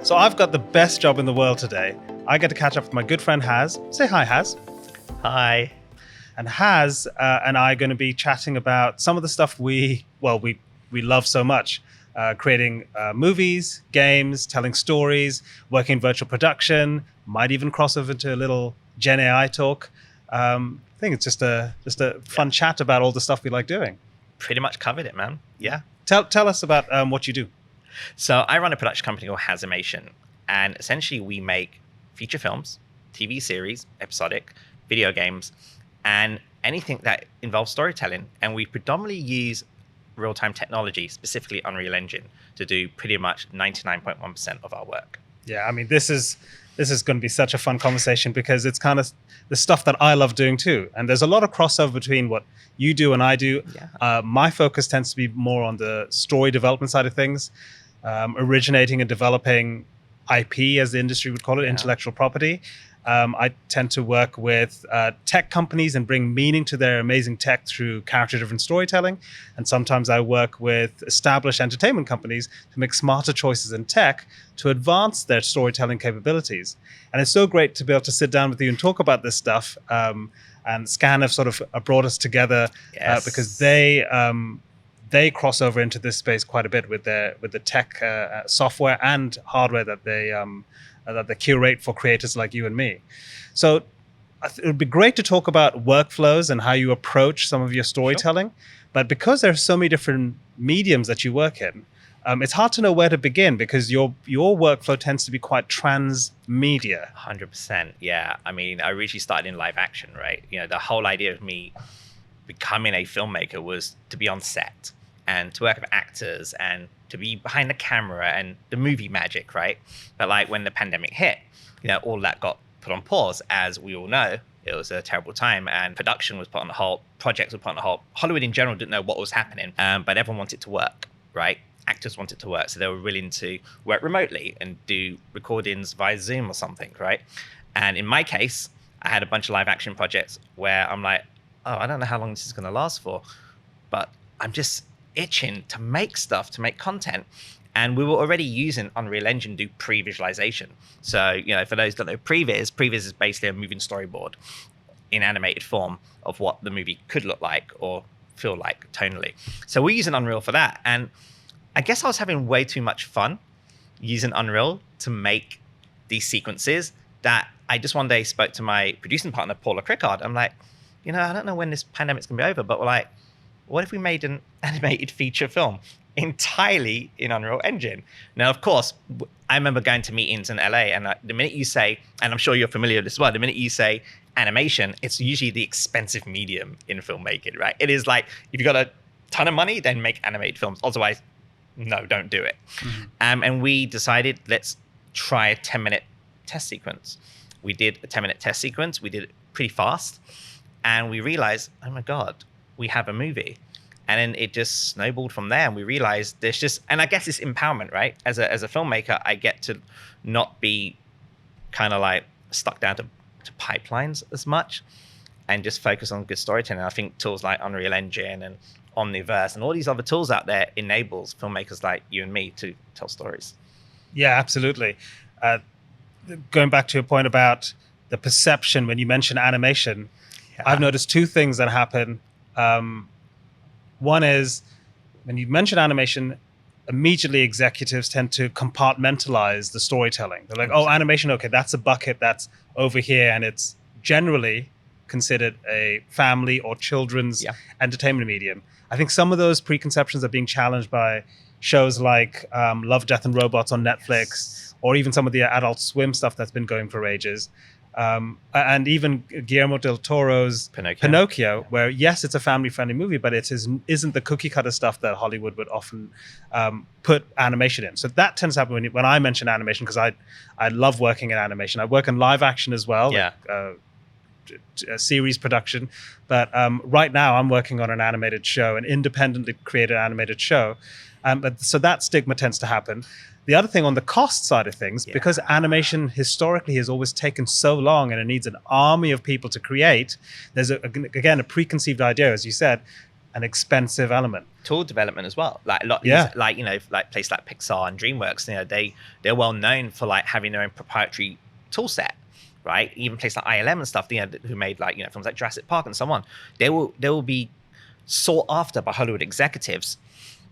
So I've got the best job in the world today. I get to catch up with my good friend Haz. Say hi, Haz. Hi. And Haz and I are going to be chatting about some of the stuff we love so much. Creating movies, games, telling stories, working in virtual production, might even cross over into a little Gen AI talk. I think it's just a fun chat about all the stuff we like doing. Pretty much covered it, man. Yeah. Tell us about what you do. So I run a production company called HaZimation, and essentially we make feature films, TV series, episodic, video games, and anything that involves storytelling. And we predominantly use real-time technology, specifically Unreal Engine, to do pretty much 99.1% of our work. Yeah, I mean, this is going to be such a fun conversation because it's kind of the stuff that I love doing too. And there's a lot of crossover between what you do and I do. Yeah. My focus tends to be more on the story development side of things, originating and developing IP, as the industry would call it, intellectual property. I tend to work with tech companies and bring meaning to their amazing tech through character-driven storytelling. And sometimes I work with established entertainment companies to make smarter choices in tech to advance their storytelling capabilities. And it's so great to be able to sit down with you and talk about this stuff. And Scan have sort of brought us together because they cross over into this space quite a bit with the tech software and hardware that they curate for creators like you and me. So it would be great to talk about workflows and how you approach some of your storytelling. Sure. But because there are so many different mediums that you work in, it's hard to know where to begin because your workflow tends to be quite transmedia. 100%. Yeah. I mean, I originally started in live action, right? You know, the whole idea of me becoming a filmmaker was to be on set and to work with actors and to be behind the camera and the movie magic, right? But like when the pandemic hit, you know, all that got put on pause. As we all know, it was a terrible time and production was put on hold, projects were put on hold. Hollywood in general didn't know what was happening, but everyone wanted to work, right? Actors wanted to work, so they were willing to work remotely and do recordings via Zoom or something, right? And in my case, I had a bunch of live action projects where I'm like, oh, I don't know how long this is gonna last for, but I'm just itching to make stuff, to make content. And we were already using Unreal Engine to do pre-visualization. So, you know, for those that don't know previs is basically a moving storyboard in animated form of what the movie could look like or feel like tonally. So we're using Unreal for that. And I guess I was having way too much fun using Unreal to make these sequences that I just one day spoke to my producing partner, Paula Crickard. I'm like, you know, I don't know when this pandemic's gonna be over, but we're like, what if we made an animated feature film entirely in Unreal Engine? Now, of course, I remember going to meetings in LA, and the minute you say, and I'm sure you're familiar with this as well, the minute you say animation, it's usually the expensive medium in filmmaking, right? It is like, if you've got a ton of money, then make animated films. Otherwise, no, don't do it. Mm-hmm. And we decided, let's try a 10-minute test sequence. We did a 10-minute test sequence. We did it pretty fast. And we realized, oh my God, we have a movie. And then it just snowballed from there. And we realized there's just, and I guess it's empowerment, right? As a filmmaker, I get to not be kind of like stuck down to pipelines as much and just focus on good storytelling. I think tools like Unreal Engine and Omniverse and all these other tools out there enables filmmakers like you and me to tell stories. Yeah, absolutely. Going back to your point about the perception, when you mention animation, I've noticed two things that happen. One is when you mention animation, immediately executives tend to compartmentalize the storytelling. They're like, oh, animation, okay, that's a bucket that's over here. And it's generally considered a family or children's entertainment medium. I think some of those preconceptions are being challenged by shows like Love, Death and Robots on Netflix, or even some of the Adult Swim stuff that's been going for ages. And even Guillermo del Toro's Pinocchio, where yes, it's a family-friendly movie, but it isn't the cookie-cutter stuff that Hollywood would often put animation in. So that tends to happen when I mention animation, because I love working in animation. I work in live action as well, a series production. But right now, I'm working on an animated show, an independently created animated show. So that stigma tends to happen. The other thing on the cost side of things, because animation historically has always taken so long and it needs an army of people to create, there's, again, a preconceived idea, as you said, an expensive element. Tool development as well. Like a lot of Yeah. these, like, you know, like places like Pixar and DreamWorks, you know, they're well known for like having their own proprietary tool set, right? Even places like ILM and stuff, you know, who made like, you know, films like Jurassic Park and so on. They will be sought after by Hollywood executives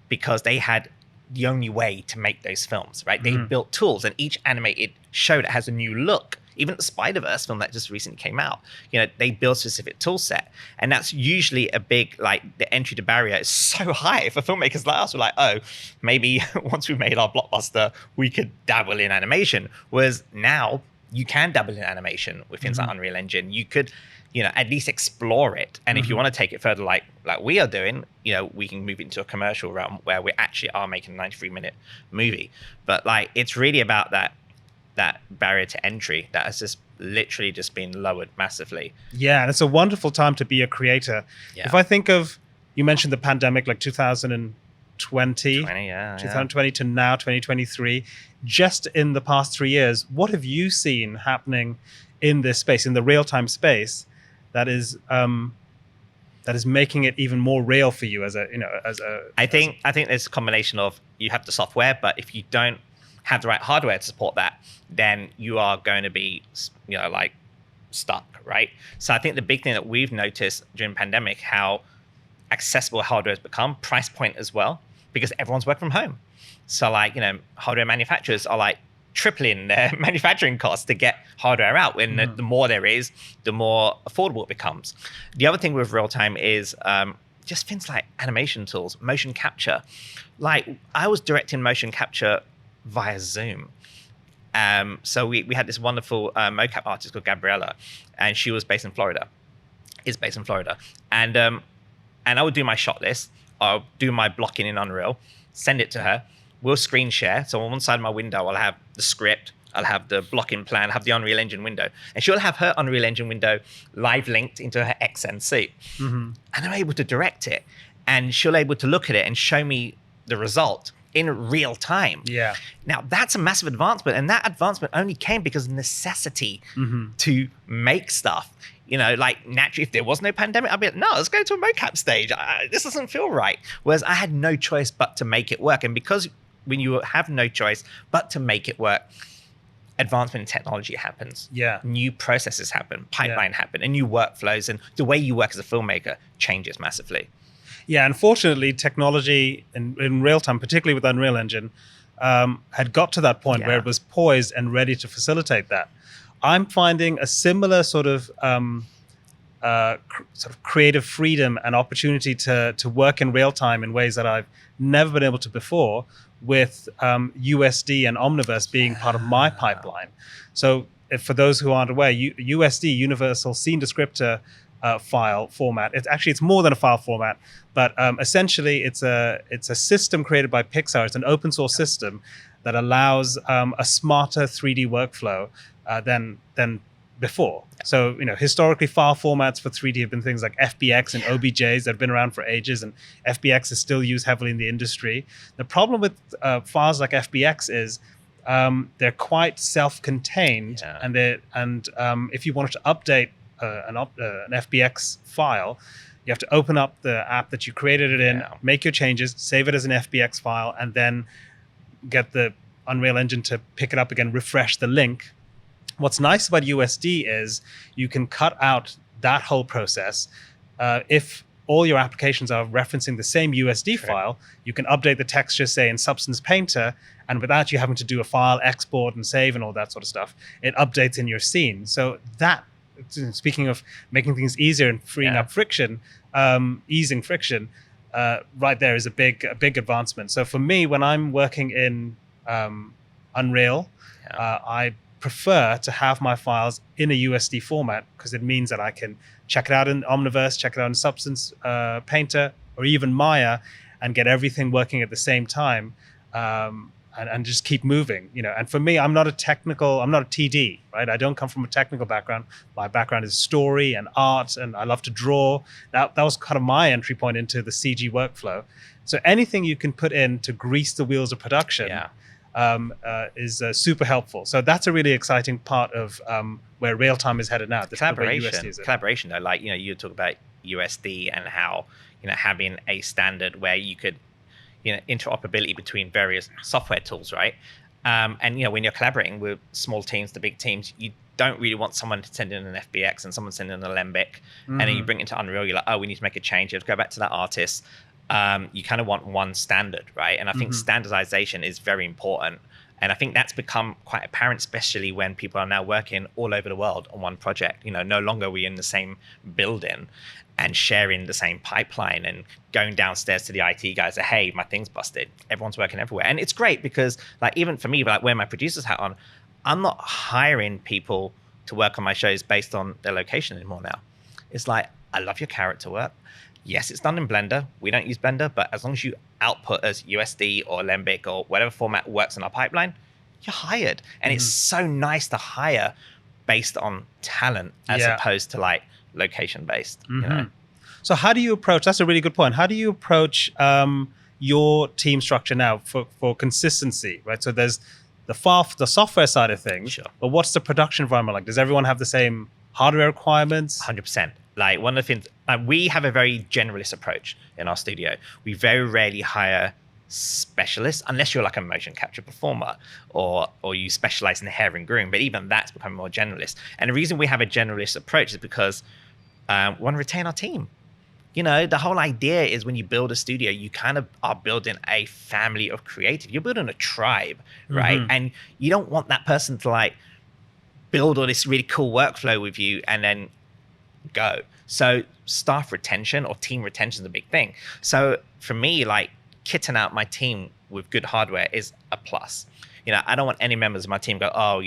because they had the only way to make those films, right? They built tools, and each animated show that has a new look, even the Spider-Verse film that just recently came out, you know, they build a specific tool set. And that's usually a big, like, the entry to barrier is so high for filmmakers like us. We're like, oh, maybe once we made our blockbuster, we could dabble in animation. Whereas now you can dabble in animation with things like Unreal Engine. You could, you know, at least explore it. And if you want to take it further, like we are doing, you know, we can move into a commercial realm where we actually are making a 93-minute movie. But like, it's really about that barrier to entry that has just literally just been lowered massively. Yeah, and it's a wonderful time to be a creator. Yeah. If I think of, you mentioned the pandemic, like 2020 to now 2023, just in the past 3 years, what have you seen happening in this space, in the real-time space, that is making it even more real for you as a, you know, I think there's a combination of, you have the software, but if you don't have the right hardware to support that, then you are going to be, you know, like, stuck, right? So I think the big thing that we've noticed during the pandemic, how accessible hardware has become, price point as well, because everyone's working from home. So like, you know, hardware manufacturers are like tripling their manufacturing costs to get hardware out. When the more there is, the more affordable it becomes. The other thing with real time is just things like animation tools, motion capture. Like, I was directing motion capture via Zoom. So we had this wonderful mocap artist called Gabriella, and she was based in Florida. And I would do my shot list. I'll do my blocking in Unreal, send it to her. We'll screen share. So on one side of my window, I'll have the script, I'll have the blocking plan, have the Unreal Engine window, and she'll have her Unreal Engine window live linked into her XNC. And I'm able to direct it, and she'll able to look at it and show me the result in real time. Yeah. Now that's a massive advancement, and that advancement only came because of necessity to make stuff. You know, like, naturally, if there was no pandemic, I'd be like, no, let's go to a mocap stage. This doesn't feel right. Whereas I had no choice but to make it work. And because when you have no choice but to make it work, advancement in technology happens. Yeah. New processes happen, pipeline happen, and new workflows, and the way you work as a filmmaker changes massively. Yeah, unfortunately, technology in real time, particularly with Unreal Engine, had got to that point where it was poised and ready to facilitate that. I'm finding a similar sort of creative freedom and opportunity to work in real time in ways that I've never been able to before, with USD and Omniverse being part of my pipeline. So for those who aren't aware, USD, Universal Scene Descriptor file format. It's more than a file format, but essentially it's a system created by Pixar. It's an open source system that allows a smarter 3D workflow than before. So, you know, historically, file formats for 3D have been things like FBX and OBJs that have been around for ages, and FBX is still used heavily in the industry. The problem with files like FBX is they're quite self-contained, and if you wanted to update an FBX file, you have to open up the app that you created it in, make your changes, save it as an FBX file, and then get the Unreal Engine to pick it up again, refresh the link. What's nice about USD is you can cut out that whole process. If all your applications are referencing the same USD file, you can update the texture, say, in Substance Painter, and without you having to do a file export and save and all that sort of stuff, it updates in your scene. So that, speaking of making things easier and freeing up friction, easing friction, right there is a big advancement. So for me, when I'm working in Unreal, I prefer to have my files in a USD format, because it means that I can check it out in Omniverse, check it out in Substance Painter, or even Maya, and get everything working at the same time, and just keep moving. You know, and for me, I'm not a TD, right? I don't come from a technical background. My background is story and art, and I love to draw. That was kind of my entry point into the CG workflow. So anything you can put in to grease the wheels of production is super helpful. So that's a really exciting part of where real time is headed now. Collaboration, though, like, you know, you talk about USD and how, having a standard where you could, interoperability between various software tools, right? And when you're collaborating with small teams to big teams, you don't really want someone to send in an FBX and someone send in a Lembic, and then you bring it into Unreal. You're like, oh, we need to make a change. You have to go back to that artist. You kind of want one standard, right? And I think standardization is very important. And I think that's become quite apparent, especially when people are now working all over the world on one project. No longer are we in the same building and sharing the same pipeline and going downstairs to the IT guys and, hey, my thing's busted. Everyone's working everywhere. And it's great because, like, even for me, like, wearing my producer's hat on, I'm not hiring people to work on my shows based on their location anymore now. It's like, I love your character work. Yes, it's done in Blender. We don't use Blender, but as long as you output as USD or Lembic or whatever format works in our pipeline, you're hired. And it's so nice to hire based on talent as opposed to like location based. So how do you approach, that's a really good point. How do you approach your team structure now for consistency, right? So there's the software side of things, Sure. But what's the production environment like? Does everyone have the same hardware requirements? 100%. Like, one of the things, we have a very generalist approach in our studio. We very rarely hire specialists unless you're like a motion capture performer or you specialize in hair and groom, but even that's becoming more generalist. And the reason we have a generalist approach is because we want to retain our team. The whole idea is when you build a studio, you kind of are building a family of creative. You're building a tribe, right? And you don't want that person to like build all this really cool workflow with you and then go. So staff retention or team retention is a big thing. So for me, like, kitting out my team with good hardware is a plus. I don't want any members of my team go, oh,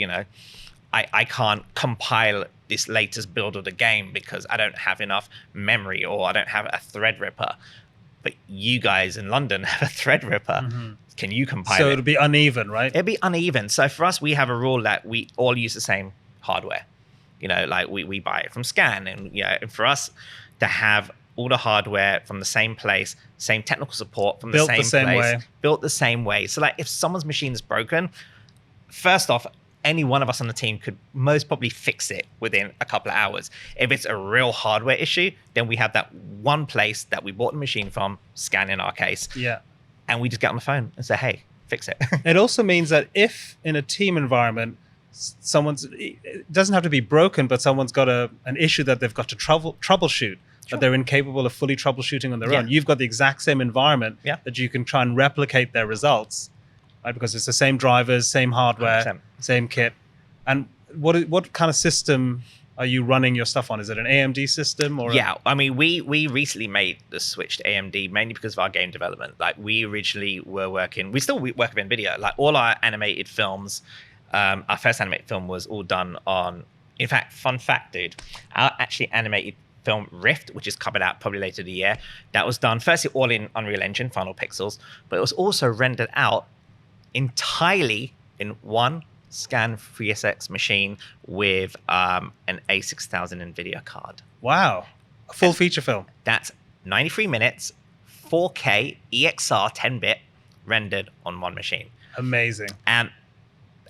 I can't compile this latest build of the game because I don't have enough memory or I don't have a Threadripper. But you guys in London have a Threadripper. Can you compile it? So it'll be uneven, right? It'll be uneven. So for us, we have a rule that we all use the same hardware. Like we buy it from Scan, and and for us to have all the hardware from the same place, same technical support from the same place, built the same way. So like if someone's machine is broken, first off, any one of us on the team could most probably fix it within a couple of hours. If it's a real hardware issue, then we have that one place that we bought the machine from, Scan in our case, and we just get on the phone and say, hey, fix it. It also means that if in a team environment, it doesn't have to be broken, but someone's got an issue that they've got to troubleshoot, that they're incapable of fully troubleshooting on their own. You've got the exact same environment that you can try and replicate their results, right? Because it's the same drivers, same hardware, 100%. Same kit. And what kind of system are you running your stuff on? Is it an AMD system or? I mean, we recently made the switch to AMD mainly because of our game development. Like, we originally we still work with NVIDIA. Like, all our animated films. Our first animated film was all done on, in fact, fun fact, dude, our actually animated film Rift, which is coming out probably later the year, that was done firstly all in Unreal Engine, Final Pixels, but it was also rendered out entirely in one Scan 3SX machine with an A6000 NVIDIA card. Wow. A full feature film. That's 93 minutes, 4K, EXR 10-bit rendered on one machine. Amazing. And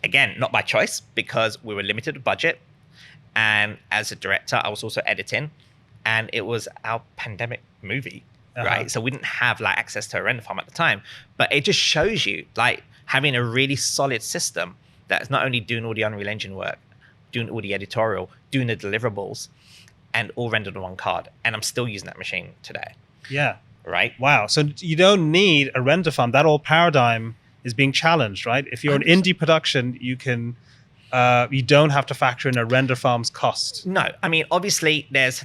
again, not by choice, because we were limited with budget. And as a director, I was also editing. And it was our pandemic movie, right? So we didn't have like access to a render farm at the time. But it just shows you like having a really solid system that's not only doing all the Unreal Engine work, doing all the editorial, doing the deliverables, and all rendered on one card. And I'm still using that machine today. Yeah. Right? Wow. So you don't need a render farm. That old paradigm is being challenged, right? If you're an indie production, you don't have to factor in a render farm's cost. No, I mean, obviously there's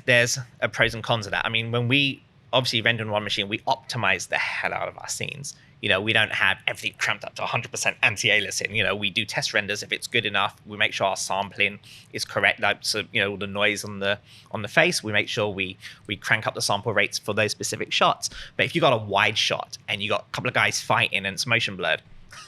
a pros and cons of that. I mean, when we obviously render on one machine, we optimize the hell out of our scenes. We don't have everything cramped up to 100% anti-aliasing. We do test renders if it's good enough. We make sure our sampling is correct. Like, so, all the noise on the face, we make sure we crank up the sample rates for those specific shots. But if you got a wide shot and you got a couple of guys fighting and it's motion blurred,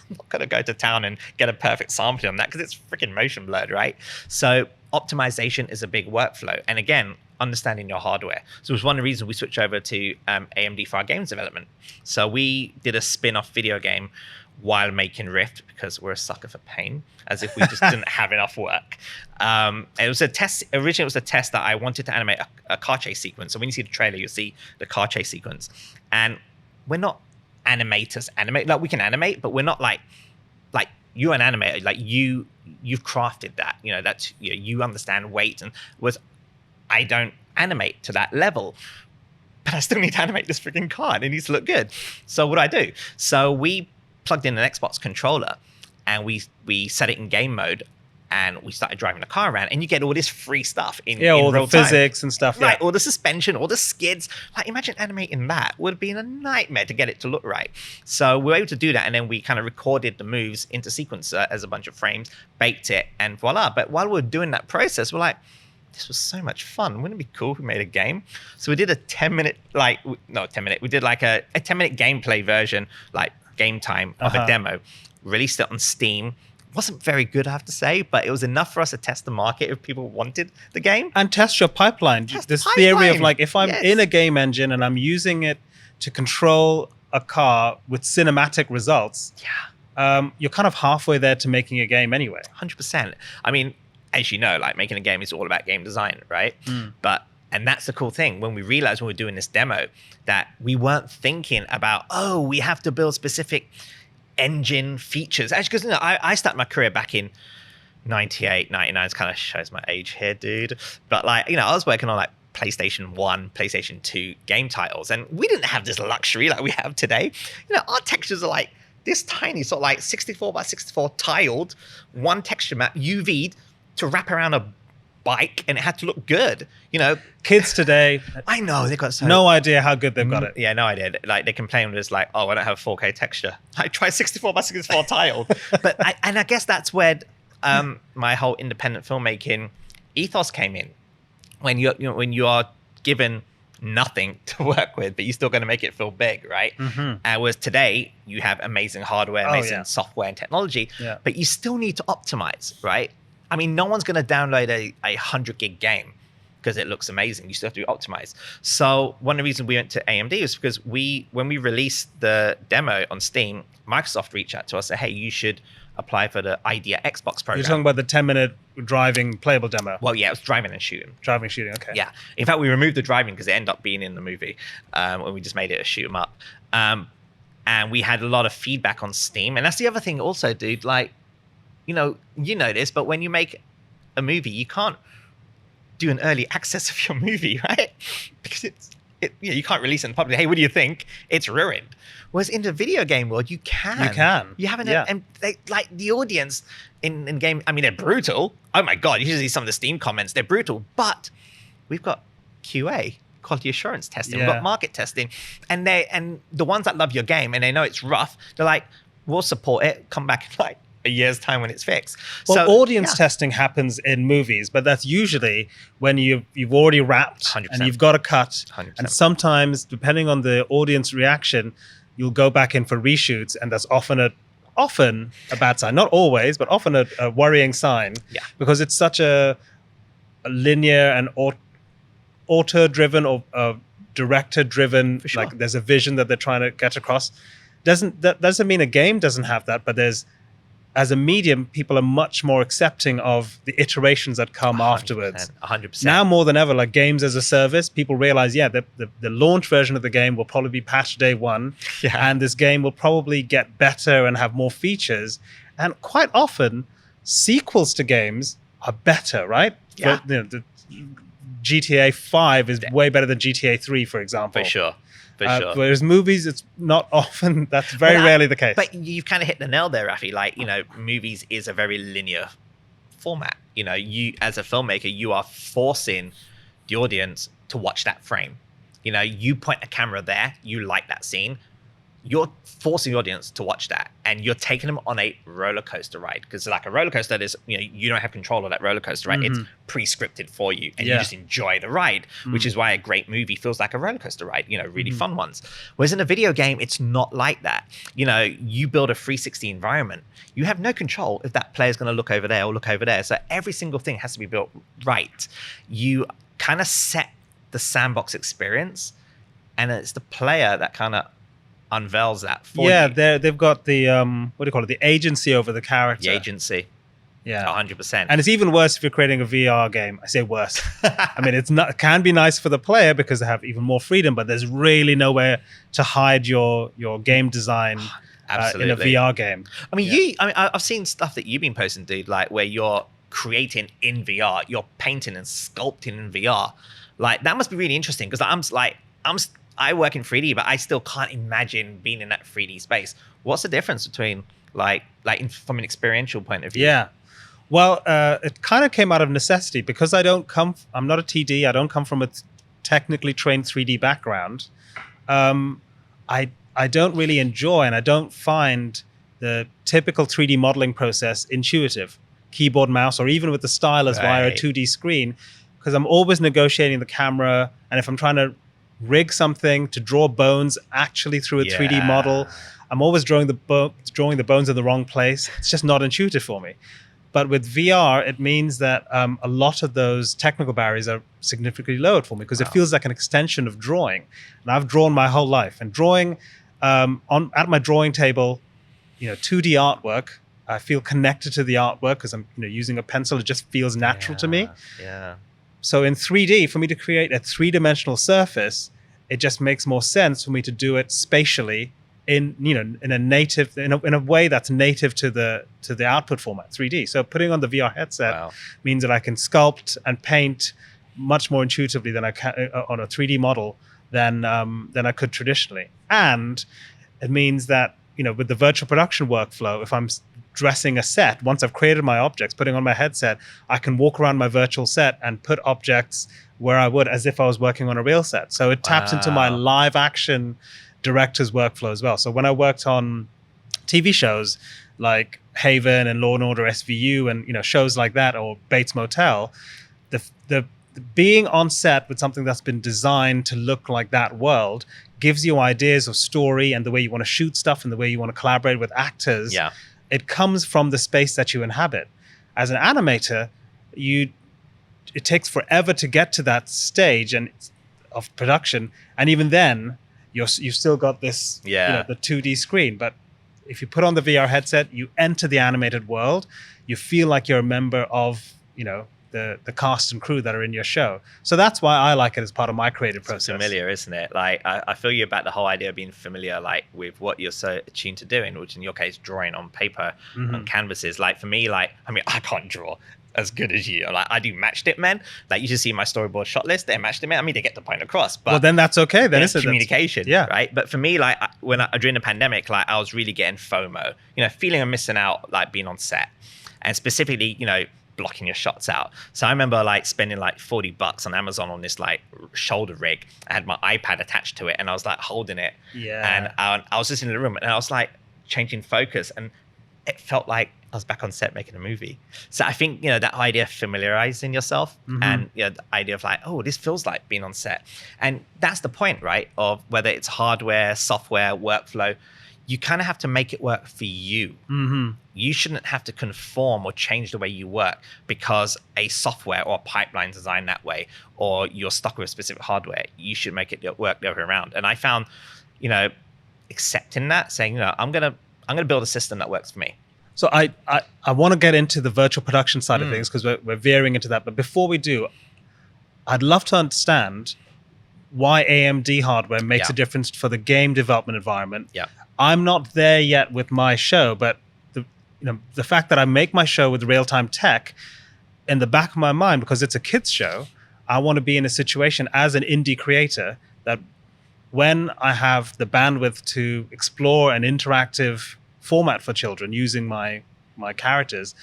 I'm not going to go to town and get a perfect sampling on that because it's freaking motion blurred, right? So optimization is a big workflow. And again, understanding your hardware. So it was one of the reasons we switched over to AMD for our games development. So we did a spin-off video game while making Rift because we're a sucker for pain, as if we just didn't have enough work. It was a test. Originally, it was a test that I wanted to animate a car chase sequence. So when you see the trailer, you'll see the car chase sequence. And we're not animators. Like we can animate, but we're not like you're an animator. Like you've crafted that. You know that's you understand weight and I don't animate to that level. But I still need to animate this freaking car. And it needs to look good. So what do? So we plugged in an Xbox controller and we set it in game mode and we started driving the car around and you get all this free stuff in all real the time. physics and stuff. Right, all the suspension, all the skids. Like imagine animating that. Would have been a nightmare to get it to look right. So we were able to do that and then we kind of recorded the moves into sequencer as a bunch of frames, baked it and voila. But while we were doing that process, we're like, this was so much fun. Wouldn't it be cool if we made a game? So we did a 10-minute, we did like a 10-minute gameplay version, like game time of a demo, released it on Steam. Wasn't very good, I have to say, but it was enough for us to test the market if people wanted the game. And test your pipeline. This theory of like, if I'm in a game engine and I'm using it to control a car with cinematic results, you're kind of halfway there to making a game anyway. 100%. I mean, as you know, like making a game is all about game design, right? And that's the cool thing. When we realized when we were doing this demo that we weren't thinking about, we have to build specific engine features. Actually, because I started my career back in 98, 99. It kind of shows my age here, dude. But like, I was working on like PlayStation 1, PlayStation 2 game titles. And we didn't have this luxury like we have today. Our textures are like this tiny, sort of like 64 by 64 tiled, one texture map, UV'd, to wrap around a bike and it had to look good. Kids today, I know they got no idea how good they've got it. Yeah, no idea. Like they complain when it's like, I don't have 4K texture. I try 64 by 64 tiled. But I guess that's where my whole independent filmmaking ethos came in. When you are given nothing to work with, but you're still going to make it feel big, right? Whereas today you have amazing hardware, amazing software and technology, but you still need to optimize, right? I mean, no one's going to download a 100 gig game because it looks amazing. You still have to optimize. So one of the reasons we went to AMD is because when we released the demo on Steam, Microsoft reached out to us and said, hey, you should apply for the Idea Xbox program. You're talking about the 10-minute driving playable demo? Well, yeah, it was driving and shooting. Driving and shooting, okay. Yeah. In fact, we removed the driving because it ended up being in the movie when we just made it a shoot 'em up. And we had a lot of feedback on Steam. And that's the other thing also, dude, like, you know this, but when you make a movie, you can't do an early access of your movie, right? Because you can't release it in public. Hey, what do you think? It's ruined. Whereas in the video game world, you can. You can. You haven't, and like the audience in game. I mean, they're brutal. Oh my god! You should see some of the Steam comments. They're brutal, but we've got QA, quality assurance testing. We've got market testing, and the ones that love your game and they know it's rough, they're like, we'll support it. Come back in like a year's time when it's fixed. Well, audience testing happens in movies, but that's usually when you've already wrapped 100%. And you've got a cut. 100%. And sometimes, depending on the audience reaction, you'll go back in for reshoots, and that's often a bad sign. Not always, but often a worrying sign. Yeah. Because it's such a linear and author-driven or director-driven. Sure. Like there's a vision that they're trying to get across. That doesn't mean a game doesn't have that, but as a medium, people are much more accepting of the iterations that come 100%, afterwards. 100%. Now more than ever, like games as a service, people realize, the launch version of the game will probably be patched day one, and this game will probably get better and have more features. And quite often, sequels to games are better, right? Yeah. The GTA 5 is way better than GTA 3, for example. For sure. Sure. Whereas movies, it's not often, that's very rarely the case. But you've kind of hit the nail there, Rafi. Like, movies is a very linear format. You as a filmmaker, you are forcing the audience to watch that frame. You point a camera there, you like that scene. You're forcing the audience to watch that, and you're taking them on a roller coaster ride. Because like a roller coaster, you don't have control of that roller coaster, right? It's pre-scripted for you, and you just enjoy the ride, which is why a great movie feels like a roller coaster ride. Really fun ones. Whereas in a video game, it's not like that. You build a 360 environment. You have no control if that player's going to look over there or look over there. So every single thing has to be built right. You kind of set the sandbox experience, and it's the player that kind of unveils that for Yeah, you. they've got the what do you call it? The agency over the character. The agency. Yeah, 100%. and it's even worse if you're creating a VR game. I say worse. I mean, it can be nice for the player because they have even more freedom, but there's really nowhere to hide your game design in a Absolutely. VR game. I mean, I've seen stuff that you've been posting, dude, like where you're creating in VR, you're painting and sculpting in VR. Like that must be really interesting because I work in 3D, but I still can't imagine being in that 3D space. What's the difference between from an experiential point of view? Yeah. Well, it kind of came out of necessity because I'm not a TD. I don't come from a technically trained 3D background. I don't really enjoy, and I don't find the typical 3D modeling process intuitive, keyboard, mouse, or even with the stylus via a 2D screen, because I'm always negotiating the camera. And if I'm trying to rig something to draw bones actually through a 3D model, I'm always drawing the bones in the wrong place. It's just not intuitive for me. But with VR, it means that a lot of those technical barriers are significantly lowered for me because it feels like an extension of drawing. And I've drawn my whole life. And drawing at my drawing table, 2D artwork, I feel connected to the artwork because I'm using a pencil. It just feels natural to me. Yeah. So in 3D, for me to create a three-dimensional surface, it just makes more sense for me to do it spatially in a way that's native to the output format, 3D. So putting on the VR headset means that I can sculpt and paint much more intuitively than I can on a 3D model than I could traditionally. And it means that with the virtual production workflow, if I'm dressing a set, once I've created my objects, putting on my headset, I can walk around my virtual set and put objects where I would as if I was working on a real set. So it taps into my live action director's workflow as well. So when I worked on TV shows like Haven and Law and Order SVU and shows like that, or Bates Motel, the being on set with something that's been designed to look like that world gives you ideas of story and the way you want to shoot stuff and the way you want to collaborate with actors. Yeah. It comes from the space that you inhabit. As an animator, it takes forever to get to that stage of production, and even then, you've still got this, the 2D screen. But if you put on the VR headset, you enter the animated world. You feel like you're a member of, the cast and crew that are in your show. So that's why I like it as part of my creative process. It's familiar, isn't it? Like I feel you about the whole idea of being familiar, like with what you're so attuned to doing, which in your case, drawing on paper, on canvases. Like for me, I can't draw as good as you. Like I do matchstick men. Like you should see my storyboard shot list. They're matchstick men. I mean, they get the point across. But then that's okay. Then it's communication, right? But for me, during the pandemic, I was really getting FOMO. Feeling of missing out, being on set, and specifically, blocking your shots out. So I remember spending $40 on Amazon on this shoulder rig. I had my iPad attached to it, and I was holding it. Yeah. And I was just in the room, and I was changing focus, and it felt like I was back on set making a movie. So I think, that idea of familiarizing yourself and the idea of this feels like being on set. And that's the point, right? Of whether it's hardware, software, workflow, you kind of have to make it work for you. You shouldn't have to conform or change the way you work because a software or pipeline designed that way, or you're stuck with specific hardware. You should make it work the other way around. And I found, accepting that, saying, I'm gonna build a system that works for me. So I want to get into the virtual production side of things because we're veering into that. But before we do, I'd love to understand why AMD hardware makes a difference for the game development environment. Yeah. I'm not there yet with my show, but the fact that I make my show with real-time tech, in the back of my mind, because it's a kids show, I want to be in a situation as an indie creator that when I have the bandwidth to explore an interactive format for children using my characters,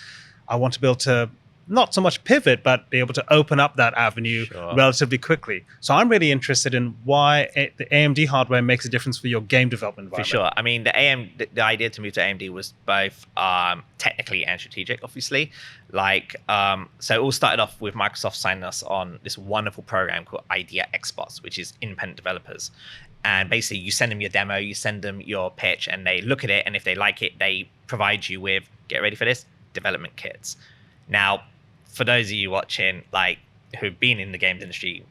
I want to be able to not so much pivot, but be able to open up that avenue relatively quickly. So I'm really interested in why the AMD hardware makes a difference for your game development environment. For sure. I mean, the idea to move to AMD was both technically and strategic, obviously. So it all started off with Microsoft signing us on this wonderful program called Idea Xbox, which is independent developers. And basically, you send them your demo, you send them your pitch, and they look at it. And if they like it, they provide you with, get ready for this, development kits. Now, for those of you watching, who've been in the games industry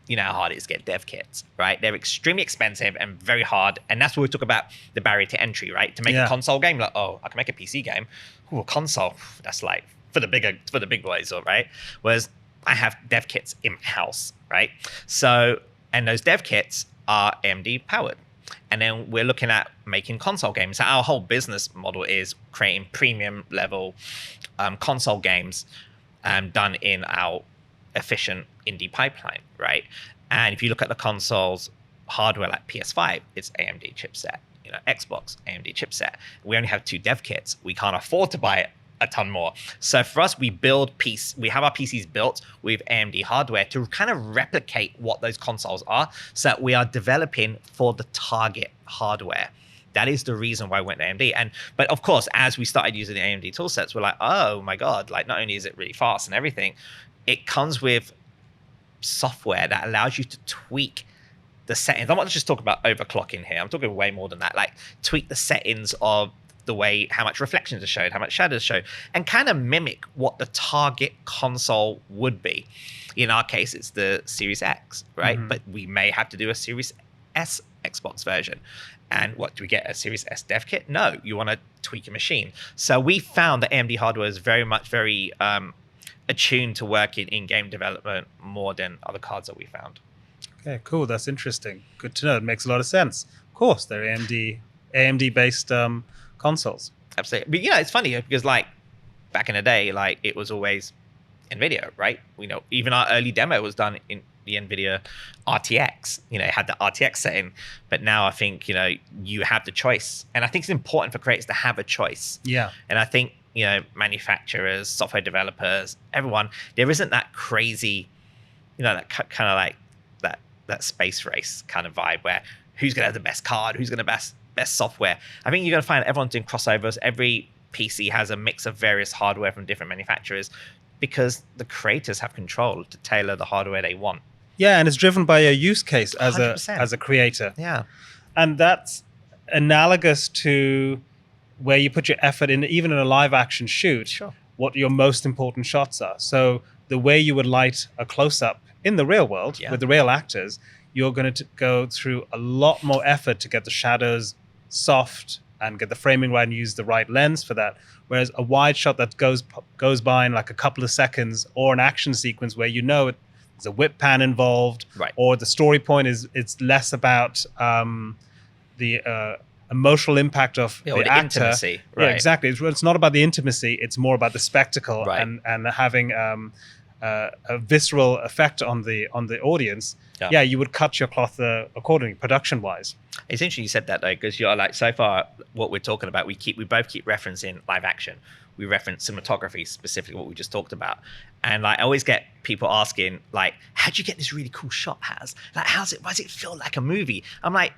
you know how hard it is to get dev kits, right? They're extremely expensive and very hard. And that's what we talk about, the barrier to entry, right? To make a console game, like, oh, I can make a PC game. Ooh, a console, that's like for the big boys, right? Whereas I have dev kits in-house, right? So, and those dev kits are AMD powered. And then we're looking at making console games. So our whole business model is creating premium level console games done in our efficient indie pipeline, right? And if you look at the consoles hardware like PS5, it's AMD chipset. You know, Xbox, AMD chipset. We only have 2 dev kits. We can't afford to buy a ton more. So for us, we have our PCs built with AMD hardware to kind of replicate what those consoles are, so that we are developing for the target hardware. That is the reason why I went to AMD. But of course, as we started using the AMD tool sets, we're like, oh my God, like not only is it really fast and everything, it comes with software that allows you to tweak the settings. I'm not just talking about overclocking here. I'm talking way more than that. Like tweak the settings of the way, how much reflections are showed, how much shadows show, and kind of mimic what the target console would be. In our case, it's the Series X, right? But we may have to do a Series S Xbox version. And what do we get? A Series S dev kit? No, you want to tweak a machine. So we found that AMD hardware is very attuned to working in game development more than other cards that we found. Okay, cool. That's interesting. Good to know. It makes a lot of sense. Of course, they're AMD based consoles. Absolutely. But you know, it's funny because like back in the day, like it was always NVIDIA, right? You know, even our early demo was done in the NVIDIA RTX. You know, it had the RTX setting. But now I think, you know, you have the choice. And I think it's important for creators to have a choice. Yeah. And I think, you know, manufacturers, software developers, everyone, there isn't that crazy, you know, that kind of like that space race kind of vibe where who's going to have the best card, who's going to best software. I think you're going to find everyone's doing crossovers. Every PC has a mix of various hardware from different manufacturers because the creators have control to tailor the hardware they want. Yeah, and it's driven by your use case as 100%. a creator. Yeah. And that's analogous to where you put your effort in, even in a live action shoot, Sure. what your most important shots are. So the way you would light a close-up in the real world with the real actors, you're going to go through a lot more effort to get the shadows soft and get the framing right and use the right lens for that. Whereas a wide shot that goes by in like a couple of seconds, or an action sequence where you know there's a whip pan involved, right, or the story point it's less about the emotional impact of the actor. Intimacy. Right. Yeah, exactly. It's not about the intimacy. It's more about the spectacle, right, and having a visceral effect on the audience. Yeah, you would cut your cloth accordingly, production wise. It's interesting you said that though, because you're like, so far what we're talking about, we both keep referencing live action. We reference cinematography, specifically what we just talked about. And like I always get people asking, like, how'd you get this really cool shot, Haz? Like, why does it feel like a movie? I'm like,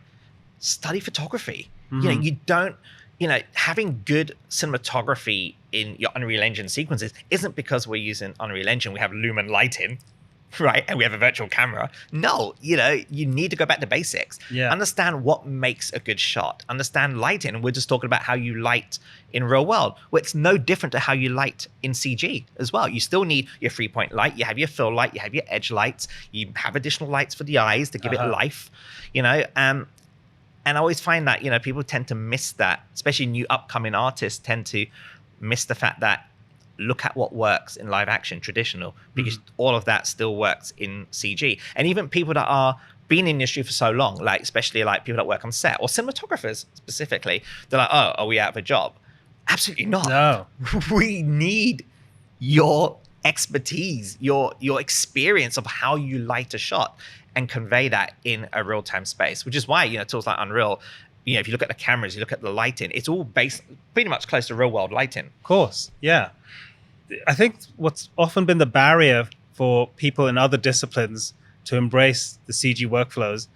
study photography. You know, you don't, you know, having good cinematography in your Unreal Engine sequences isn't because we're using Unreal Engine, we have lumen lighting, right? And we have a virtual camera. No, you know, you need to go back to basics. Yeah. Understand what makes a good shot. Understand lighting. And we're just talking about how you light in real world. Well, it's no different to how you light in CG as well. You still need your 3-point light. You have your fill light. You have your edge lights. You have additional lights for the eyes to give it life, you know. And I always find that, you know, people tend to miss that, especially new upcoming artists tend to miss the fact that look at what works in live action, traditional, because all of that still works in CG. And even people that are been in the industry for so long, like especially like people that work on set or cinematographers specifically, they're like, oh, are we out of a job? Absolutely not. No. We need your expertise, your experience of how you light a shot and convey that in a real-time space, which is why, you know, tools like Unreal, you know, if you look at the cameras, you look at the lighting, it's all based pretty much close to real-world lighting. Of course, yeah. I think what's often been the barrier for people in other disciplines to embrace the CG workflows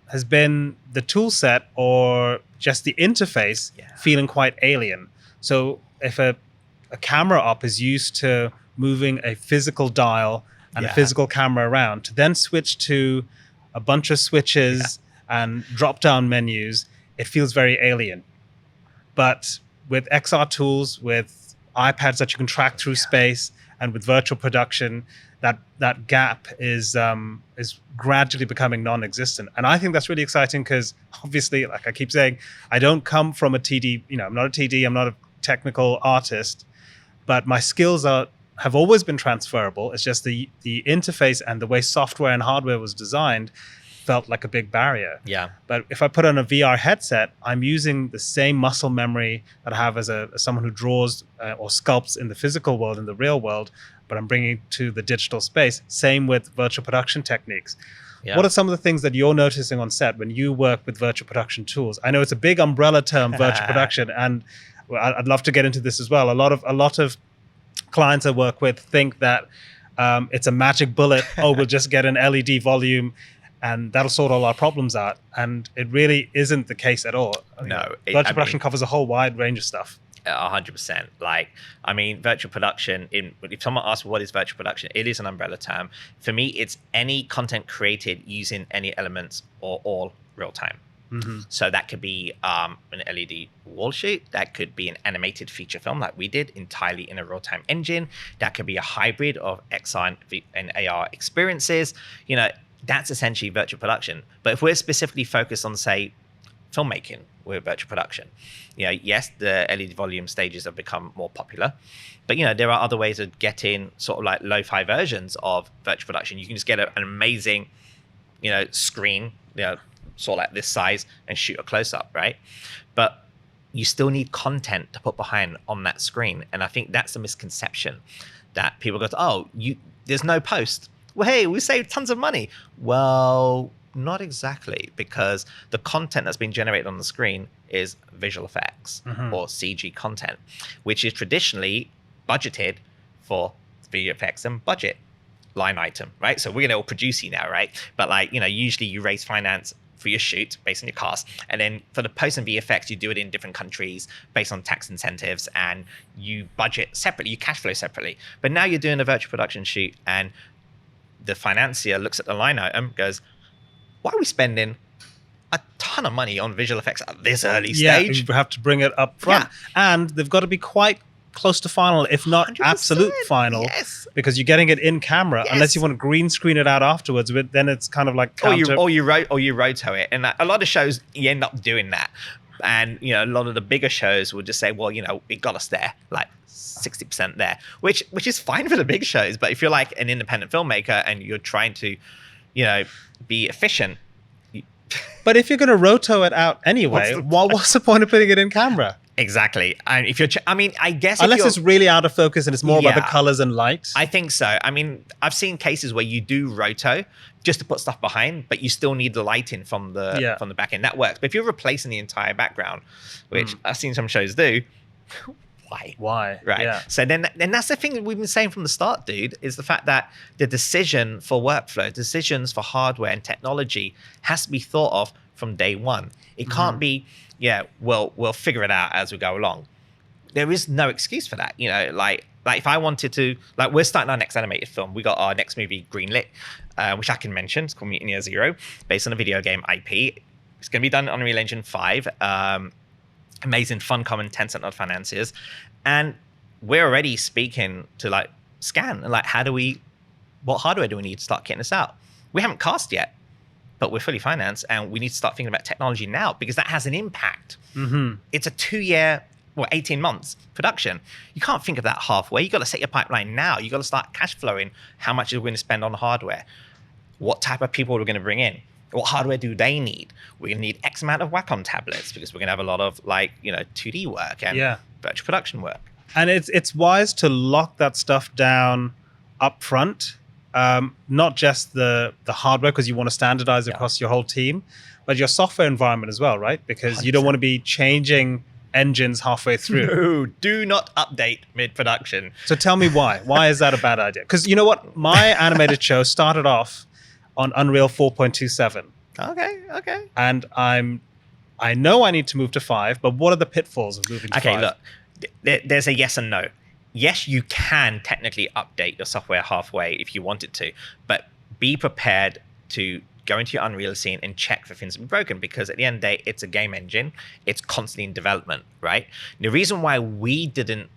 has been the tool set or just the interface feeling quite alien. So if a camera op is used to moving a physical dial and a physical camera around, to then switch to a bunch of switches and drop-down menus, it feels very alien. But with XR tools, with iPads that you can track through space, and with virtual production, that gap is gradually becoming non-existent. And I think that's really exciting because obviously, like I keep saying, I don't come from a TD, I'm not a TD, I'm not a technical artist, but my skills have always been transferable. It's just the interface and the way software and hardware was designed felt like a big barrier. Yeah. But if I put on a VR headset, I'm using the same muscle memory that I have as someone who draws or sculpts in the physical world, in the real world, but I'm bringing it to the digital space. Same with virtual production techniques. Yeah. What are some of the things that you're noticing on set when you work with virtual production tools? I know it's a big umbrella term, virtual production, and I'd love to get into this as well. A lot of clients I work with think that it's a magic bullet. Oh, we'll just get an LED volume and that'll sort all our problems out. And it really isn't the case at all. No. Virtual production covers a whole wide range of stuff. 100%. Virtual production, if someone asks what is virtual production, it is an umbrella term. For me, it's any content created using any elements or all real time. Mm-hmm. So that could be an LED wall shoot. That could be an animated feature film like we did entirely in a real-time engine. That could be a hybrid of XR and AR experiences. That's essentially virtual production. But if we're specifically focused on, say, filmmaking with virtual production, yes, the LED volume stages have become more popular, but there are other ways of getting sort of like lo-fi versions of virtual production. You can just get an amazing, screen, sort of like this size and shoot a close-up, right? But you still need content to put behind on that screen, and I think that's the misconception that people go to. There's no post. Well, hey, we saved tons of money. Well, not exactly, because the content that's been generated on the screen is visual effects or CG content, which is traditionally budgeted for video effects and budget line item, right? So we're going to all produce you now, right? But usually you raise finance for your shoot based on your cost, and then for the post and VFX, you do it in different countries based on tax incentives, and you budget separately, you cash flow separately. But now you're doing a virtual production shoot, and the financier looks at the line item, goes, why are we spending a ton of money on visual effects at this early stage? You have to bring it up front. Yeah. And they've got to be quite close to final, if not absolute final, because you're getting it in camera. Unless you want to green screen it out afterwards, but then it's kind of like or you roto it. And a lot of shows you end up doing that. And a lot of the bigger shows will just say, well, it got us there, like 60% there, which is fine for the big shows. But if you're like an independent filmmaker and you're trying to be efficient. But if you're going to roto it out anyway, what's the point of putting it in camera? Exactly. And if you're, I guess, unless it's really out of focus and it's more about the colors and light. I think so. I've seen cases where you do roto just to put stuff behind, but you still need the lighting from the back end. That works. But if you're replacing the entire background, which I've seen some shows do, why? Right. Yeah. So then that's the thing that we've been saying from the start, dude, is the fact that the decision for workflow, decisions for hardware and technology has to be thought of from day one. It can't be, we'll figure it out as we go along. There is no excuse for that. Like if I wanted to, we're starting our next animated film. We got our next movie greenlit, which I can mention. It's called Mutant Year Zero, based on a video game IP. It's going to be done on Unreal Engine 5. Amazing, fun, common Tencent of financiers, and we're already speaking to Scan and what hardware do we need to start getting this out? We haven't cast yet, but we're fully financed, and we need to start thinking about technology now because that has an impact. It's a 2-year, 18 months production. You can't think of that halfway. You got to set your pipeline now. You got to start cash flowing. How much are we going to spend on hardware? What type of people are we going to bring in? What hardware do they need? We're going to need X amount of Wacom tablets because we're going to have a lot of 2D work and virtual production work. And it's wise to lock that stuff down up front, not just the hardware because you want to standardize across your whole team, but your software environment as well, right? Because 100%. You don't want to be changing engines halfway through. No, do not update mid-production. So tell me why. Why is that a bad idea? Because you know what? My animated show started off on Unreal 4.27. Okay. And I know I need to move to 5, but what are the pitfalls of moving to 5? Okay, look, there's a yes and no. Yes, you can technically update your software halfway if you wanted to, but be prepared to go into your Unreal scene and check for things to be broken, because at the end of the day, it's a game engine. It's constantly in development, right? The reason why we didn't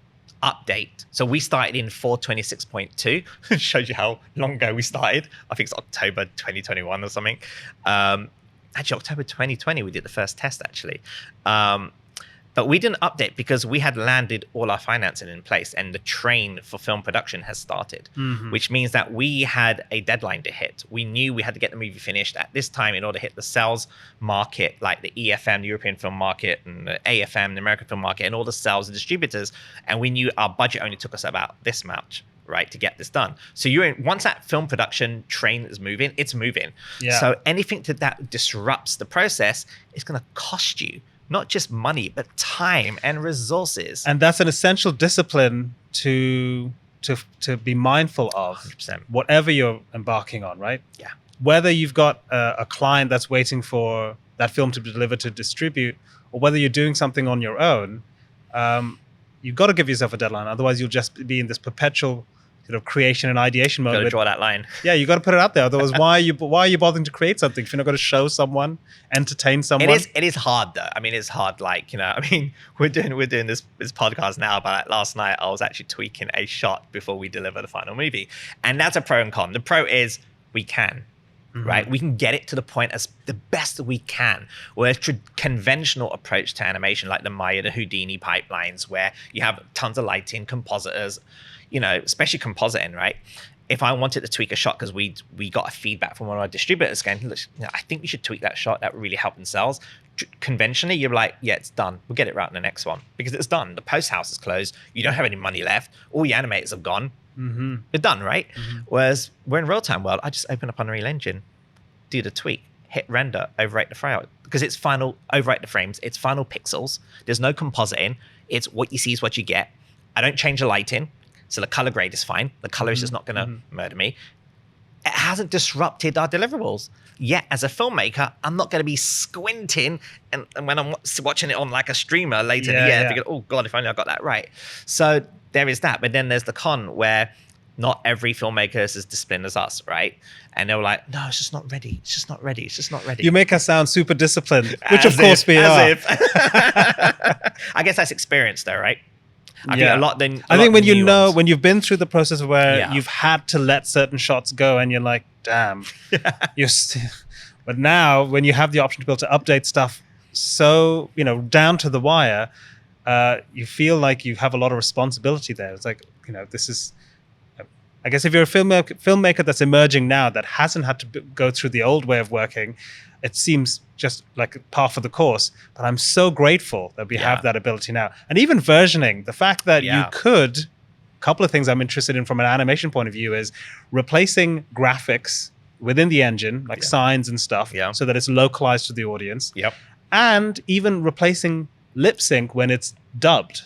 update. So we started in 426.2. Shows you how long ago we started. I think it's October 2021 or something. Actually, October 2020, we did the first test, actually. But we didn't update because we had landed all our financing in place and the train for film production has started, which means that we had a deadline to hit. We knew we had to get the movie finished at this time in order to hit the sales market, like the EFM, the European film market, and the AFM, the American film market, and all the sales and distributors. And we knew our budget only took us about this much, right, to get this done. So once that film production train is moving, it's moving. Yeah. So anything that disrupts the process is going to cost you not just money, but time and resources. And that's an essential discipline to be mindful of 100%. Whatever you're embarking on, right? Yeah. Whether you've got a client that's waiting for that film to be delivered to distribute, or whether you're doing something on your own, you've got to give yourself a deadline. Otherwise, you'll just be in this perpetual sort of creation and ideation mode. Got to draw that line. Yeah, you got to put it out there. Otherwise, why are you bothering to create something if you're not going to show someone, entertain someone? It is hard though. I mean, it's hard. Like, we're doing this podcast now, but last night I was actually tweaking a shot before we deliver the final movie, and that's a pro and con. The pro is we can. Right, we can get it to the point as the best that we can. Whereas conventional approach to animation, like the Maya, the Houdini pipelines, where you have tons of lighting, compositors, especially compositing, right? If I wanted to tweak a shot because we got a feedback from one of our distributors going, look, I think we should tweak that shot. That would really help in sales. Conventionally, you're like, yeah, it's done. We'll get it right in the next one because it's done. The post house is closed. You don't have any money left. All your animators have gone. You're done, right? Whereas we're in real time world, I just open up Unreal Engine, do the tweak, hit render, overwrite the frame because it's final. Overwrite the frames. It's final pixels. There's no compositing. It's what you see is what you get. I don't change the lighting, so the color grade is fine. The color is just not going to murder me. It hasn't disrupted our deliverables yet. As a filmmaker, I'm not going to be squinting and when I'm watching it on like a streamer later in the year, thinking, oh God, if only I got that right. So there is that. But then there's the con where not every filmmaker is as disciplined as us, right? And they were like, no, it's just not ready. It's just not ready. It's just not ready. You make us sound super disciplined, which of course we are. I guess that's experience though, right? I think a lot then. I think when when you've been through the process where you've had to let certain shots go and you're like, damn, but now when you have the option to be able to update stuff so, down to the wire, you feel like you have a lot of responsibility there. It's like, this is, I guess if you're a filmmaker that's emerging now that hasn't had to go through the old way of working, it seems just like par for the course. But I'm so grateful that we have that ability now. And even versioning, the fact that you could, a couple of things I'm interested in from an animation point of view is replacing graphics within the engine, like signs and stuff, so that it's localized to the audience. And even replacing lip sync when it's dubbed.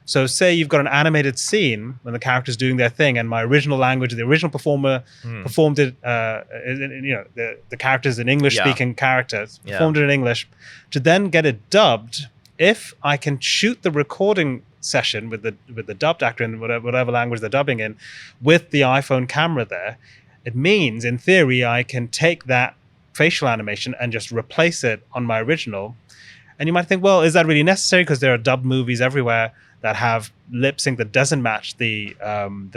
So say you've got an animated scene when the character's doing their thing and my original language, the original performer performed it, the character's an English-speaking character, performed it in English. To then get it dubbed, if I can shoot the recording session with the dubbed actor in whatever language they're dubbing in, with the iPhone camera there, it means, in theory, I can take that facial animation and just replace it on my original. And you might think, well, is that really necessary? Because there are dubbed movies everywhere that have lip sync that doesn't match the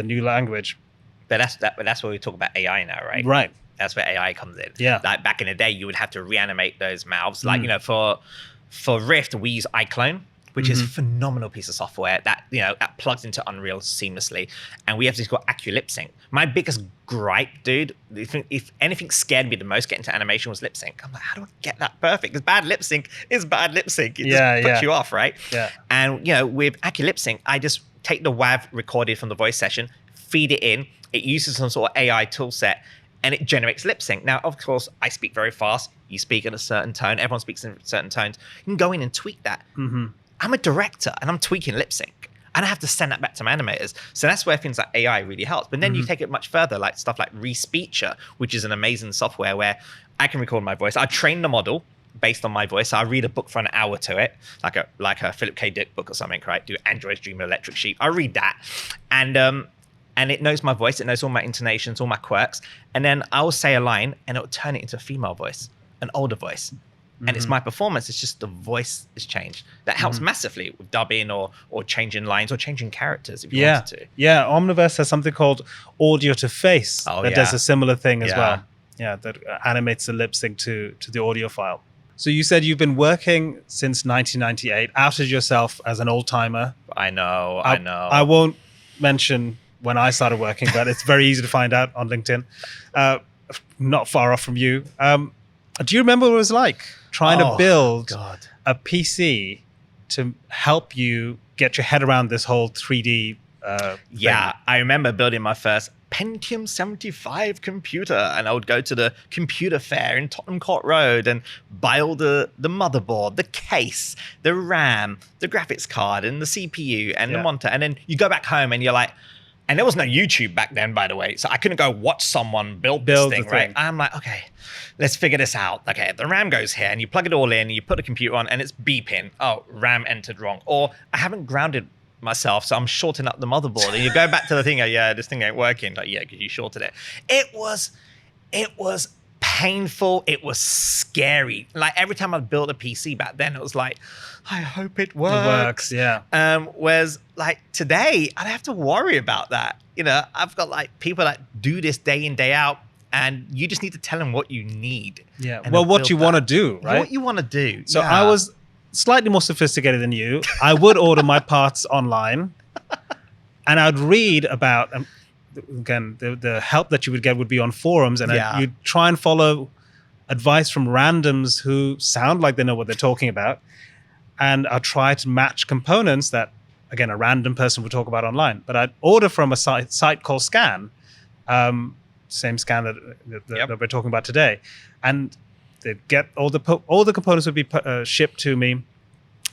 new language. But that's where we talk about AI now, right? Right. That's where AI comes in. Yeah. Like back in the day, you would have to reanimate those mouths. Like, for Rift, we use iClone, which is a phenomenal piece of software that, that plugs into Unreal seamlessly. And we have this called AccuLipSync. My biggest gripe, dude, if anything scared me the most getting into animation was lip sync. I'm like, how do I get that perfect? Because bad lip sync is bad lip sync. It just puts you off, right? Yeah. And, with AccuLipSync, I just take the WAV recorded from the voice session, feed it in. It uses some sort of AI tool set, and it generates lip sync. Now, of course, I speak very fast. You speak in a certain tone. Everyone speaks in certain tones. You can go in and tweak that. I'm a director, and I'm tweaking lip sync. And I have to send that back to my animators. So that's where things like AI really helps. But then you take it much further, like stuff like Respeecher, which is an amazing software where I can record my voice. I train the model based on my voice. I read a book for an hour to it, like a Philip K. Dick book or something, right? Do Android's Dream of Electric Sheep. I read that. And it knows my voice. It knows all my intonations, all my quirks. And then I'll say a line, and it'll turn it into a female voice, an older voice. and it's my performance. It's just the voice is changed. That helps massively with dubbing or changing lines or changing characters if you wanted to. Yeah, Omniverse has something called audio to face that does a similar thing as well. Yeah, that animates the lip sync to the audio file. So you said you've been working since 1998, outed yourself as an old timer. I know. I won't mention when I started working, but it's very easy to find out on LinkedIn. Not far off from you. Do you remember what it was like trying to build a PC to help you get your head around this whole 3D thing? I remember building my first Pentium 75 computer, and I would go to the computer fair in Tottenham Court Road and buy all the motherboard, the case, the RAM, the graphics card, and the CPU and the monitor. And then you go back home and you're like, and there was no YouTube back then, by the way, so I couldn't go watch someone build this thing, right? I'm like, okay, let's figure this out. Okay, the RAM goes here, and you plug it all in, and you put the computer on, and it's beeping. Oh, RAM entered wrong. Or I haven't grounded myself, so I'm shorting up the motherboard, and you go back to the thing, this thing ain't working. Like, because you shorted it. It was painful. It was scary. Like, every time I built a PC back then, it was like, I hope it works. Whereas like today, I don't have to worry about that. I've got like people that do this day in, day out, and you just need to tell them what you need. Well, what you want to do, right? What you want to do. So I was slightly more sophisticated than you. I would order my parts online, and I'd read about, again, the help that you would get would be on forums, and you'd try and follow advice from randoms who sound like they know what they're talking about. And I'd try to match components that, again, a random person would talk about online. But I'd order from a site called Scan, same Scan that we're talking about today. And they'd get all the components would be shipped to me.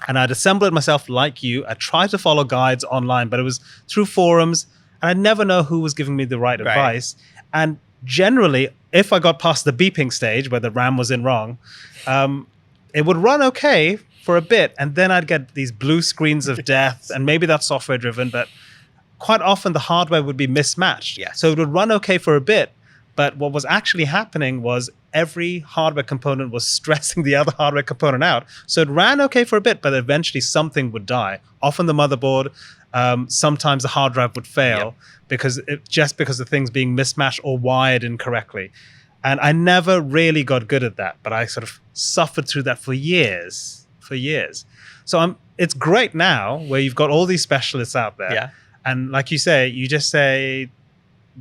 And I'd assemble it myself like you. I'd try to follow guides online, but it was through forums. And I'd never know who was giving me the right advice. And generally, if I got past the beeping stage where the RAM was in wrong, it would run okay for a bit, and then I'd get these blue screens of death, and maybe that's software driven, but quite often the hardware would be mismatched. So it would run okay for a bit, but what was actually happening was every hardware component was stressing the other hardware component out. So it ran okay for a bit, but eventually something would die. Often the motherboard, sometimes the hard drive would fail because the thing's being mismatched or wired incorrectly. And I never really got good at that, but I sort of suffered through that for years. So it's great now where you've got all these specialists out there. And like you say, you just say,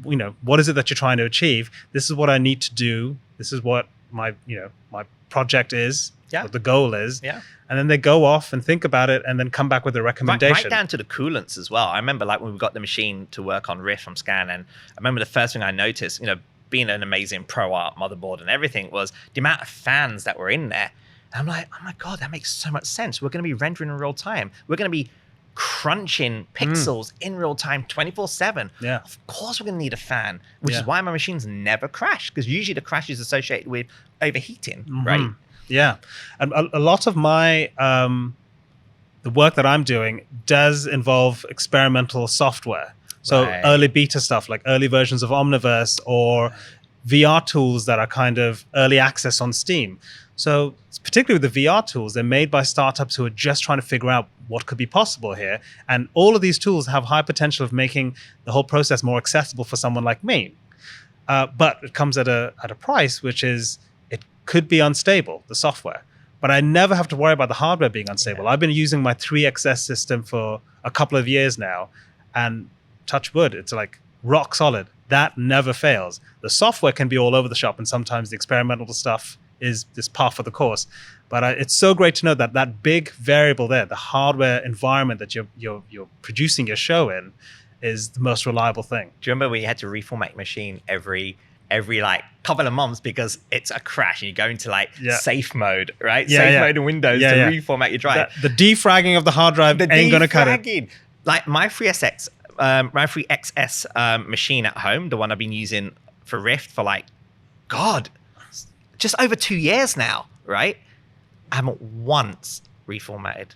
what is it that you're trying to achieve? This is what I need to do. This is what my project is, what the goal is. And then they go off and think about it and then come back with a recommendation. Right down to the coolants as well. I remember like when we got the machine to work on Riff from Scan, and I remember the first thing I noticed, being an amazing Pro Art motherboard and everything, was the amount of fans that were in there. And I'm like, oh my God, that makes so much sense. We're going to be rendering in real time. We're going to be crunching pixels in real time 24/7. Of course we're going to need a fan, which is why my machines never crash, because usually the crash is associated with overheating, right? And a lot of my the work that I'm doing does involve experimental software. So early beta stuff, like early versions of Omniverse or VR tools that are kind of early access on Steam. So particularly with the VR tools, they're made by startups who are just trying to figure out what could be possible here. And all of these tools have high potential of making the whole process more accessible for someone like me. But it comes at a price, which is it could be unstable, the software. But I never have to worry about the hardware being unstable. I've been using my 3XS system for a couple of years now, and touch wood, it's like rock solid. That never fails. The software can be all over the shop, and sometimes the experimental stuff is par for the course. But it's so great to know that that big variable there, the hardware environment that you're producing your show in, is the most reliable thing. Do you remember when you had to reformat your machine every like couple of months because it's a crash, and you go into like safe mode, right? Safe mode in Windows to reformat your drive. The defragging of the hard drive ain't gonna cut it. Like my 3XS machine at home, the one I've been using for Rift for like, God, just over 2 years now, right? I haven't once reformatted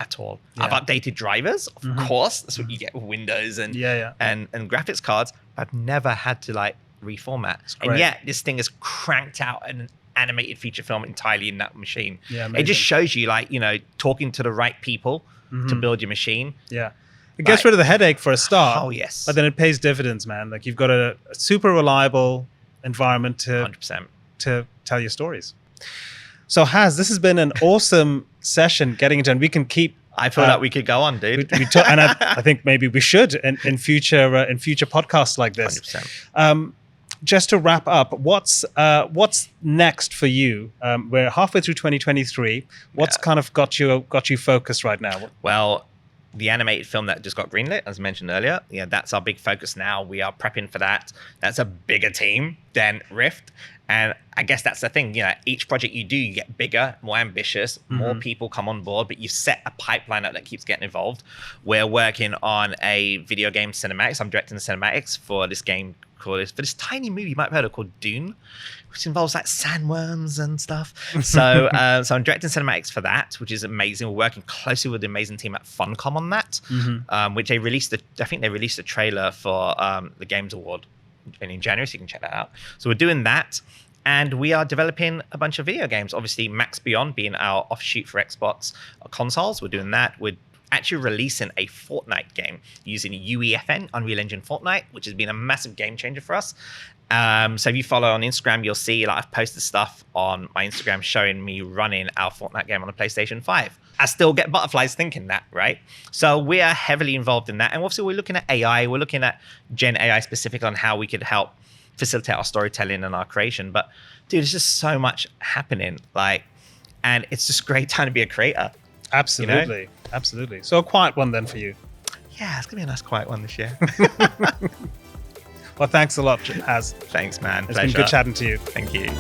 at all. I've updated drivers, of course. That's what you get with Windows and graphics cards. I've never had to like reformat. And yet this thing is cranked out an animated feature film entirely in that machine. Yeah, it amazing. just shows you, like, you know, talking to the right people to build your machine. Yeah. It gets rid of the headache for a start. Oh, yes. But then it pays dividends, man. Like, you've got a super reliable environment 100%. to tell your stories. So, Haz, this has been an awesome session getting into, and we can keep. I feel like we could go on, dude. And I think maybe we should in future podcasts like this. 100%. Just to wrap up, what's next for you? We're halfway through 2023. What's kind of got you focused right now? Well, the animated film that just got greenlit, as mentioned earlier, that's our big focus now. We are prepping for that. That's a bigger team than Rift. And I guess that's the thing, each project you do, you get bigger, more ambitious, more people come on board, but you set a pipeline up that keeps getting involved. We're working on a video game cinematics. I'm directing the cinematics for this game for this tiny movie you might have heard of called Dune, which involves like sandworms and stuff. So I'm directing cinematics for that, which is amazing. We're working closely with the amazing team at Funcom on that, which I think they released a trailer for the Games Award in January, so you can check that out. So we're doing that, and we are developing a bunch of video games. Obviously, Max Beyond being our offshoot for Xbox consoles. We're doing that. We're actually releasing a Fortnite game using UEFN, Unreal Engine Fortnite, which has been a massive game changer for us. So if you follow on Instagram, you'll see I've posted stuff on my Instagram showing me running our Fortnite game on a PlayStation 5. I still get butterflies thinking that, right? So we are heavily involved in that. And obviously we're looking at AI. We're looking at Gen AI specifically on how we could help facilitate our storytelling and our creation. But dude, there's just so much happening. And it's just a great time to be a creator. Absolutely. Absolutely. So a quiet one then for you. Yeah, it's going to be a nice quiet one this year. Well, thanks a lot, Haz. Thanks, man. It's been good chatting to you. Thank you.